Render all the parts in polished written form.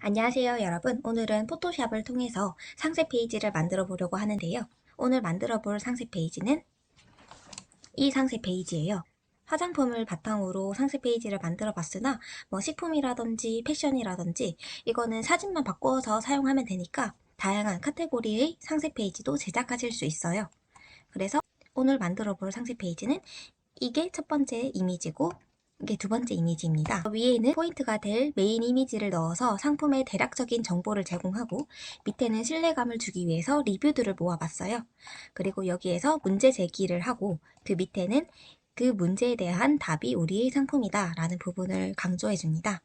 안녕하세요 여러분. 오늘은 포토샵을 통해서 상세 페이지를 만들어 보려고 하는데요. 오늘 만들어 볼 상세 페이지는 이 상세 페이지예요. 화장품을 바탕으로 상세 페이지를 만들어 봤으나 식품이라든지 패션이라든지 이거는 사진만 바꿔서 사용하면 되니까 다양한 카테고리의 상세 페이지도 제작하실 수 있어요. 그래서 오늘 만들어 볼 상세 페이지는 이게 첫 번째 이미지고 이게 두 번째 이미지입니다. 위에는 포인트가 될 메인 이미지를 넣어서 상품의 대략적인 정보를 제공하고 밑에는 신뢰감을 주기 위해서 리뷰들을 모아봤어요. 그리고 여기에서 문제 제기를 하고 그 밑에는 그 문제에 대한 답이 우리의 상품이다 라는 부분을 강조해줍니다.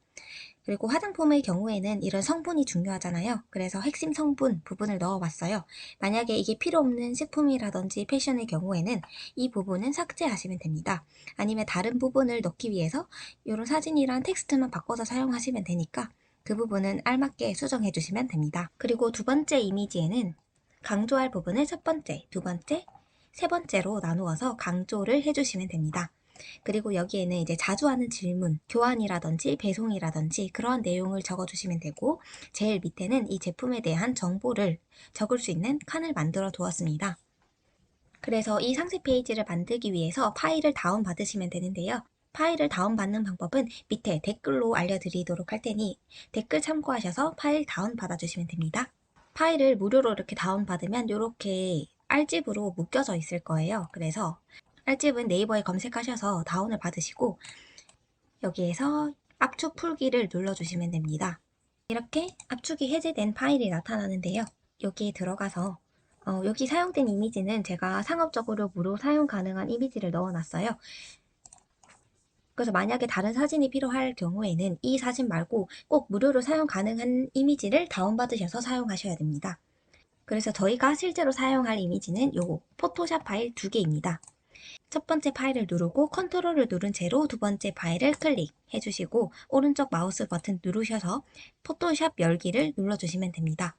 그리고 화장품의 경우에는 이런 성분이 중요하잖아요. 그래서 핵심 성분 부분을 넣어봤어요. 만약에 이게 필요 없는 식품이라든지 패션의 경우에는 이 부분은 삭제하시면 됩니다. 아니면 다른 부분을 넣기 위해서 이런 사진이랑 텍스트만 바꿔서 사용하시면 되니까 그 부분은 알맞게 수정해 주시면 됩니다. 그리고 두 번째 이미지에는 강조할 부분을 첫 번째, 두 번째, 세 번째로 나누어서 강조를 해주시면 됩니다. 그리고 여기에는 이제 자주 하는 질문, 교환이라든지 배송이라든지 그런 내용을 적어주시면 되고 제일 밑에는 이 제품에 대한 정보를 적을 수 있는 칸을 만들어 두었습니다. 그래서 이 상세 페이지를 만들기 위해서 파일을 다운받으시면 되는데요. 파일을 다운받는 방법은 밑에 댓글로 알려드리도록 할 테니 댓글 참고하셔서 파일 다운받아 주시면 됩니다. 파일을 무료로 이렇게 다운받으면 이렇게 R집으로 묶여져 있을 거예요. 그래서 R집은 네이버에 검색하셔서 다운을 받으시고 여기에서 압축 풀기를 눌러주시면 됩니다. 이렇게 압축이 해제된 파일이 나타나는데요. 여기에 들어가서 여기 사용된 이미지는 제가 상업적으로 무료 사용 가능한 이미지를 넣어놨어요. 그래서 만약에 다른 사진이 필요할 경우에는 이 사진 말고 꼭 무료로 사용 가능한 이미지를 다운받으셔서 사용하셔야 됩니다. 그래서 저희가 실제로 사용할 이미지는 요 포토샵 파일 2개입니다. 첫 번째 파일을 누르고 컨트롤을 누른 채로 두 번째 파일을 클릭해 주시고 오른쪽 마우스 버튼 누르셔서 포토샵 열기를 눌러주시면 됩니다.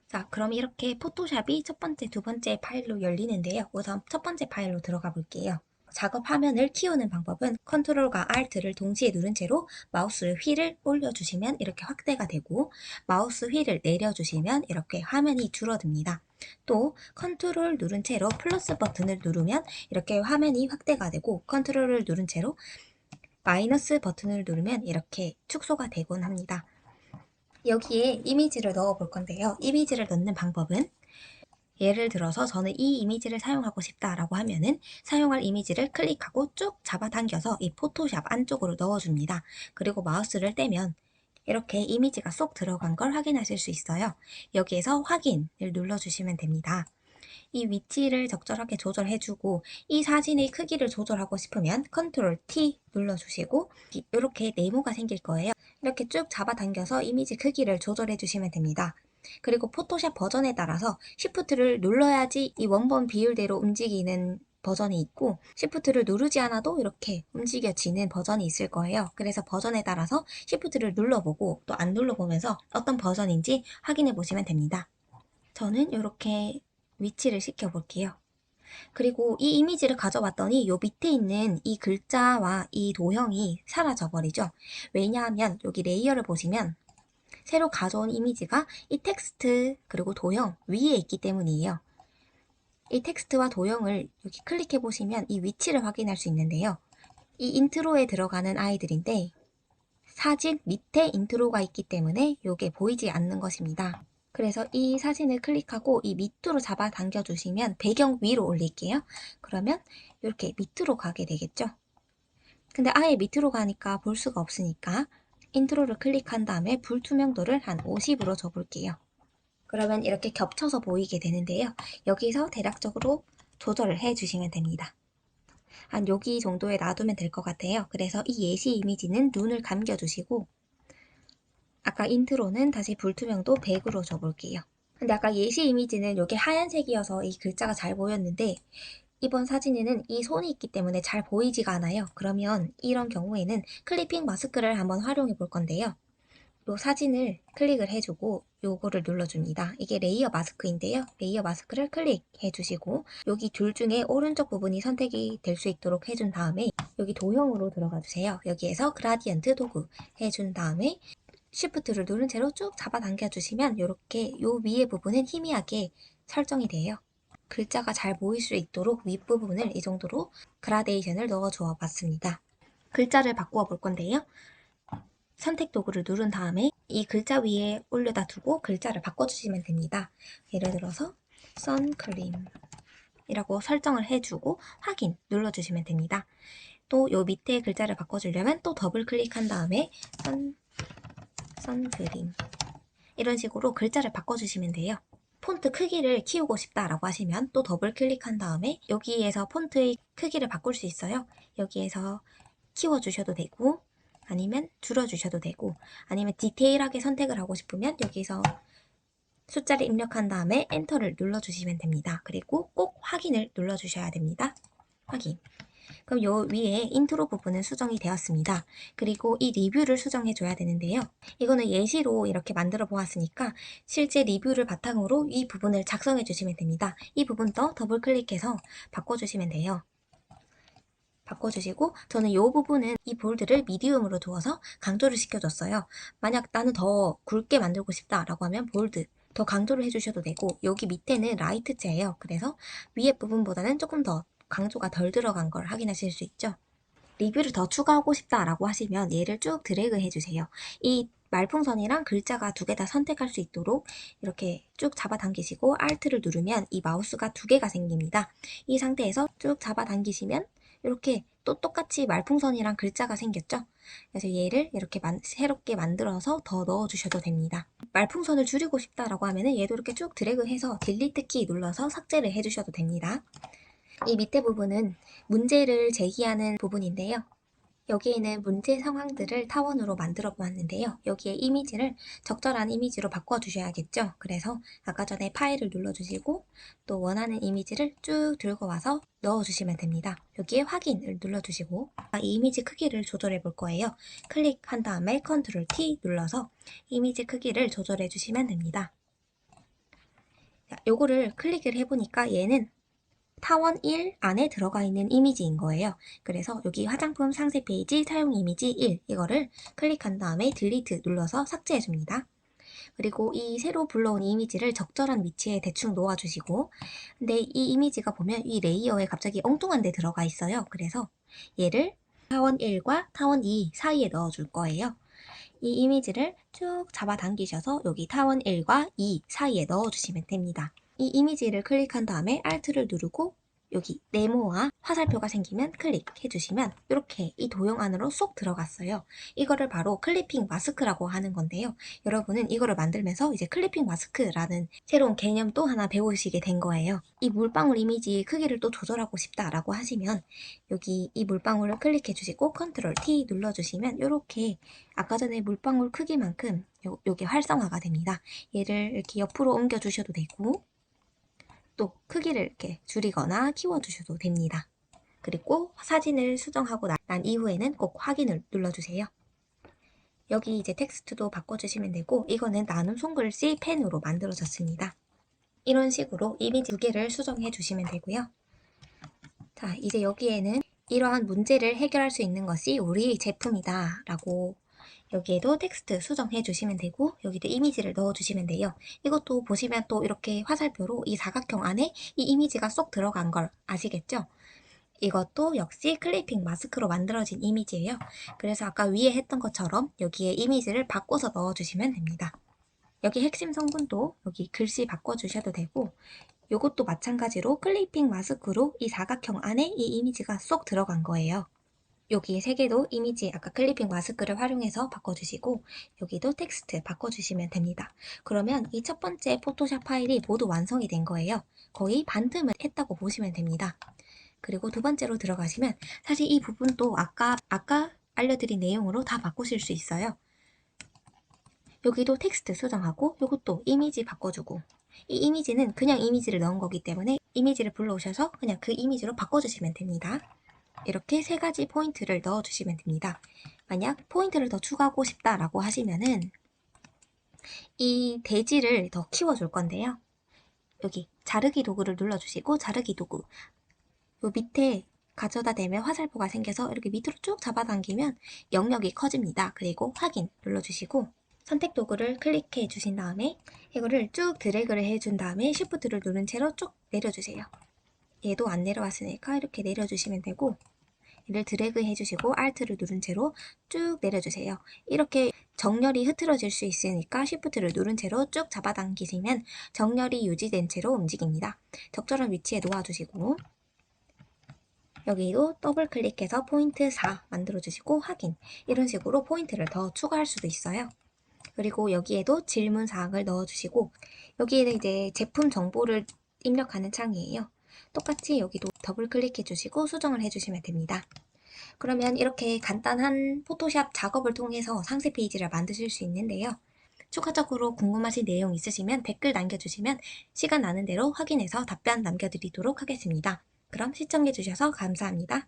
자, 그럼 이렇게 포토샵이 첫 번째, 두 번째 파일로 열리는데요. 우선 첫 번째 파일로 들어가 볼게요. 작업 화면을 키우는 방법은 컨트롤과 Alt를 동시에 누른 채로 마우스 휠을 올려주시면 이렇게 확대가 되고 마우스 휠을 내려주시면 이렇게 화면이 줄어듭니다. 또 컨트롤 누른 채로 플러스 버튼을 누르면 이렇게 화면이 확대가 되고 컨트롤을 누른 채로 마이너스 버튼을 누르면 이렇게 축소가 되곤 합니다. 여기에 이미지를 넣어 볼 건데요. 이미지를 넣는 방법은 예를 들어서 저는 이 이미지를 사용하고 싶다라고 하면은 사용할 이미지를 클릭하고 쭉 잡아당겨서 이 포토샵 안쪽으로 넣어줍니다. 그리고 마우스를 떼면 이렇게 이미지가 쏙 들어간 걸 확인하실 수 있어요. 여기에서 확인을 눌러주시면 됩니다. 이 위치를 적절하게 조절해주고 이 사진의 크기를 조절하고 싶으면 컨트롤 T 눌러주시고 이렇게 네모가 생길 거예요. 이렇게 쭉 잡아당겨서 이미지 크기를 조절해 주시면 됩니다. 그리고 포토샵 버전에 따라서 Shift를 눌러야지 이 원본 비율대로 움직이는 버전이 있고 Shift를 누르지 않아도 이렇게 움직여지는 버전이 있을 거예요. 그래서 버전에 따라서 Shift를 눌러보고 또 안 눌러보면서 어떤 버전인지 확인해 보시면 됩니다. 저는 이렇게 위치를 시켜볼게요. 그리고 이 이미지를 가져왔더니 요 밑에 있는 이 글자와 이 도형이 사라져 버리죠. 왜냐하면 여기 레이어를 보시면 새로 가져온 이미지가 이 텍스트 그리고 도형 위에 있기 때문이에요. 이 텍스트와 도형을 여기 클릭해 보시면 이 위치를 확인할 수 있는데요. 이 인트로에 들어가는 아이들인데 사진 밑에 인트로가 있기 때문에 이게 보이지 않는 것입니다. 그래서 이 사진을 클릭하고 이 밑으로 잡아당겨 주시면 배경 위로 올릴게요. 그러면 이렇게 밑으로 가게 되겠죠. 근데 아예 밑으로 가니까 볼 수가 없으니까 인트로를 클릭한 다음에 불투명도를 한 50으로 줘볼게요. 그러면 이렇게 겹쳐서 보이게 되는데요. 여기서 대략적으로 조절을 해주시면 됩니다. 한 여기 정도에 놔두면 될 것 같아요. 그래서 이 예시 이미지는 눈을 감겨주시고 아까 인트로는 다시 불투명도 100으로 줘볼게요. 근데 아까 예시 이미지는 이게 하얀색이어서 이 글자가 잘 보였는데 이번 사진에는 이 손이 있기 때문에 잘 보이지가 않아요. 그러면 이런 경우에는 클리핑 마스크를 한번 활용해 볼 건데요. 이 사진을 클릭을 해주고 요거를 눌러줍니다. 이게 레이어 마스크인데요. 레이어 마스크를 클릭해 주시고 여기 둘 중에 오른쪽 부분이 선택이 될 수 있도록 해준 다음에 여기 도형으로 들어가 주세요. 여기에서 그라디언트 도구 해준 다음에 Shift를 누른 채로 쭉 잡아당겨 주시면 이렇게 요 위에 부분은 희미하게 설정이 돼요. 글자가 잘 보일 수 있도록 윗부분을 이 정도로 그라데이션을 넣어 주어 봤습니다. 글자를 바꾸어 볼 건데요. 선택 도구를 누른 다음에 이 글자 위에 올려다 두고 글자를 바꿔주시면 됩니다. 예를 들어서 선크림 이라고 설정을 해주고 확인 눌러주시면 됩니다. 또 요 밑에 글자를 바꿔주려면 또 더블 클릭한 다음에 선크림 이런 식으로 글자를 바꿔주시면 돼요. 폰트 크기를 키우고 싶다라고 하시면 또 더블 클릭한 다음에 여기에서 폰트의 크기를 바꿀 수 있어요. 여기에서 키워주셔도 되고 아니면 줄여주셔도 되고 아니면 디테일하게 선택을 하고 싶으면 여기서 숫자를 입력한 다음에 엔터를 눌러주시면 됩니다. 그리고 꼭 확인을 눌러주셔야 됩니다. 확인. 그럼 요 위에 인트로 부분은 수정이 되었습니다. 그리고 이 리뷰를 수정해 줘야 되는데요. 이거는 예시로 이렇게 만들어 보았으니까 실제 리뷰를 바탕으로 이 부분을 작성해 주시면 됩니다. 이 부분도 더블 클릭해서 바꿔주시면 돼요. 바꿔주시고 저는 이 부분은 이 볼드를 미디움으로 두어서 강조를 시켜줬어요. 만약 나는 더 굵게 만들고 싶다라고 하면 볼드 더 강조를 해주셔도 되고 여기 밑에는 라이트체예요. 그래서 위에 부분보다는 조금 더 강조가 덜 들어간 걸 확인하실 수 있죠. 리뷰를 더 추가하고 싶다라고 하시면 얘를 쭉 드래그 해주세요. 이 말풍선이랑 글자가 두 개 다 선택할 수 있도록 이렇게 쭉 잡아당기시고 Alt를 누르면 이 마우스가 두 개가 생깁니다. 이 상태에서 쭉 잡아당기시면 이렇게 또 똑같이 말풍선이랑 글자가 생겼죠. 그래서 얘를 이렇게 새롭게 만들어서 더 넣어주셔도 됩니다. 말풍선을 줄이고 싶다라고 하면은 얘도 이렇게 쭉 드래그해서 딜리트 키 눌러서 삭제를 해주셔도 됩니다. 이 밑에 부분은 문제를 제기하는 부분인데요. 여기에는 문제 상황들을 타원으로 만들어 보았는데요. 여기에 이미지를 적절한 이미지로 바꿔주셔야겠죠. 그래서 아까 전에 파일을 눌러주시고 또 원하는 이미지를 쭉 들고 와서 넣어주시면 됩니다. 여기에 확인을 눌러주시고 이 이미지 크기를 조절해 볼 거예요. 클릭한 다음에 컨트롤 T 눌러서 이미지 크기를 조절해 주시면 됩니다. 요거를 클릭을 해보니까 얘는 타원 1 안에 들어가 있는 이미지인 거예요. 그래서 여기 화장품 상세 페이지 사용 이미지 1 이거를 클릭한 다음에 딜리트 눌러서 삭제해 줍니다. 그리고 이 새로 불러온 이미지를 적절한 위치에 대충 놓아주시고 근데 이 이미지가 보면 이 레이어에 갑자기 엉뚱한 데 들어가 있어요. 그래서 얘를 타원 1과 타원 2 사이에 넣어줄 거예요. 이 이미지를 쭉 잡아당기셔서 여기 타원 1과 2 사이에 넣어주시면 됩니다. 이 이미지를 클릭한 다음에 Alt를 누르고 여기 네모와 화살표가 생기면 클릭해 주시면 이렇게 이 도형 안으로 쏙 들어갔어요. 이거를 바로 클리핑 마스크라고 하는 건데요. 여러분은 이거를 만들면서 이제 클리핑 마스크라는 새로운 개념 또 하나 배우시게 된 거예요. 이 물방울 이미지 크기를 또 조절하고 싶다라고 하시면 여기 이 물방울을 클릭해 주시고 컨트롤 T 눌러주시면 이렇게 아까 전에 물방울 크기만큼 요게 활성화가 됩니다. 얘를 이렇게 옆으로 옮겨 주셔도 되고 또 크기를 이렇게 줄이거나 키워주셔도 됩니다. 그리고 사진을 수정하고 난 이후에는 꼭 확인을 눌러주세요. 여기 이제 텍스트도 바꿔주시면 되고 이거는 나눔 손글씨 펜으로 만들어졌습니다. 이런 식으로 이미지 두 개를 수정해 주시면 되고요. 자, 이제 여기에는 이러한 문제를 해결할 수 있는 것이 우리 제품이다 라고 여기에도 텍스트 수정해 주시면 되고 여기도 이미지를 넣어 주시면 돼요. 이것도 보시면 또 이렇게 화살표로 이 사각형 안에 이 이미지가 쏙 들어간 걸 아시겠죠? 이것도 역시 클리핑 마스크로 만들어진 이미지예요. 그래서 아까 위에 했던 것처럼 여기에 이미지를 바꿔서 넣어 주시면 됩니다. 여기 핵심 성분도 여기 글씨 바꿔주셔도 되고 이것도 마찬가지로 클리핑 마스크로 이 사각형 안에 이 이미지가 쏙 들어간 거예요. 여기 세 개도 이미지 아까 클리핑 마스크를 활용해서 바꿔주시고 여기도 텍스트 바꿔주시면 됩니다. 그러면 이 첫 번째 포토샵 파일이 모두 완성이 된 거예요. 거의 반틈을 했다고 보시면 됩니다. 그리고 두 번째로 들어가시면 사실 이 부분도 아까 알려드린 내용으로 다 바꾸실 수 있어요. 여기도 텍스트 수정하고 이것도 이미지 바꿔주고 이 이미지는 그냥 이미지를 넣은 거기 때문에 이미지를 불러오셔서 그냥 그 이미지로 바꿔주시면 됩니다. 이렇게 세 가지 포인트를 넣어주시면 됩니다. 만약 포인트를 더 추가하고 싶다라고 하시면은 이 대지를 더 키워줄 건데요. 여기 자르기 도구를 눌러주시고 자르기 도구 요 밑에 가져다 대면 화살표가 생겨서 이렇게 밑으로 쭉 잡아당기면 영역이 커집니다. 그리고 확인 눌러주시고 선택 도구를 클릭해 주신 다음에 이거를 쭉 드래그를 해준 다음에 Shift를 누른 채로 쭉 내려주세요. 얘도 안 내려왔으니까 이렇게 내려주시면 되고, 얘를 드래그 해주시고 Alt를 누른 채로 쭉 내려주세요. 이렇게 정렬이 흐트러질 수 있으니까 Shift를 누른 채로 쭉 잡아당기시면 정렬이 유지된 채로 움직입니다. 적절한 위치에 놓아주시고, 여기도 더블 클릭해서 포인트 4 만들어주시고 확인. 이런 식으로 포인트를 더 추가할 수도 있어요. 그리고 여기에도 질문 사항을 넣어주시고, 여기에는 이제 제품 정보를 입력하는 창이에요. 똑같이 여기도 더블 클릭해 주시고 수정을 해주시면 됩니다. 그러면 이렇게 간단한 포토샵 작업을 통해서 상세 페이지를 만드실 수 있는데요. 추가적으로 궁금하신 내용 있으시면 댓글 남겨주시면 시간 나는 대로 확인해서 답변 남겨드리도록 하겠습니다. 그럼 시청해주셔서 감사합니다.